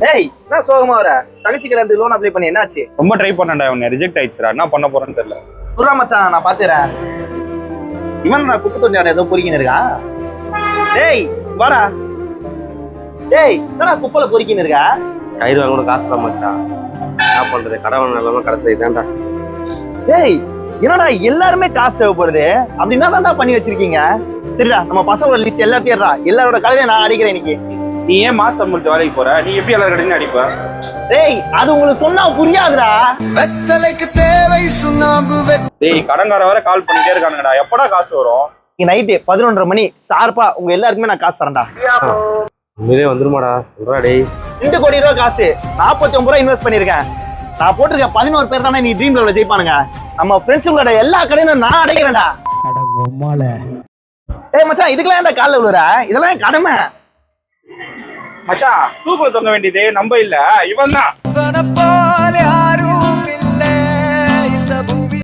டேய் என்ன சோகமா வர? தங்கச்சி கல்யாணத்துக்கு லோன் அப்ளை பண்ணி என்னாச்சு? ரொம்ப ட்ரை பண்ணேன்டா, உன்னை ரிஜெக்ட் ஆயிடுச்சுடா. என்ன பண்ண போறேன்னு தெரியல. புறா மச்சான், நான் பாத்துறேன். இவன் நான் குப்பை தொண்டியாட ஏதோ பொறுக்கின்னு இருக்கான். டேய் வாடா. டேய் என்னடா குப்பைல பொறுக்கின்னு இருக்கா? கயிறு வாங்க கூட காசு தான் மச்சான். என்ன பண்றது, கடவுள் நிலமா கடைசி இதான்டா. டேய் என்னடா எல்லாருமே காசு தேவைப்படுது, அப்படின்னா தான் பண்ணி வச்சிருக்கீங்க. சரிடா, நம்ம பசங்களோட லிஸ்ட் எல்லாத்தையும் ஏறா. எல்லாரோட கடையில நான் அடிக்கிறேன் இன்னைக்கு. நீ ஏன் மாசம் சம்பளத்து வேலைக்கு போற? நீ எப்படி எல்லாரும் கடையும் அடிப்ப? டேய் அது உங்களுக்கு சொன்னா புரியாதுடா. வெத்தலைக்கு தேவை சுண்ணாம்பு. டேய் கடன்கார வர கால் பண்ணிட்டே இருக்கானுங்கடா. எப்படா காசு வரும்? இன்னைக்கு நைட்டு 11:30 மணி ஷார்ப்பா உங்க எல்லாருக்குமே நான் காசு தரேன்டா. உண்மையிலே வந்துருமாடா? சொல்றா டேய். 2 கோடி ரூபாய் காசு 49 ரூபாய் இன்வெஸ்ட் பண்ணிருக்கேன். நான் போட்டிருக்க 11 பேர் தானே நீ ட்ரீம் லெவல்ல ஜெயிப்பானுங்க. நம்ம ஃப்ரெண்ட்ஸுங்களோட எல்லா கடையும் நான் அடைக்கிறேன்டா. ஏய் மச்சான், இதுக்கெல்லாம் ஏன்டா கால்ல விழுற? இதெல்லாம் கடமை மச்சான் தூக்குல தொங்க வேண்டியதே நம்ம இல்ல, இவன் தான்.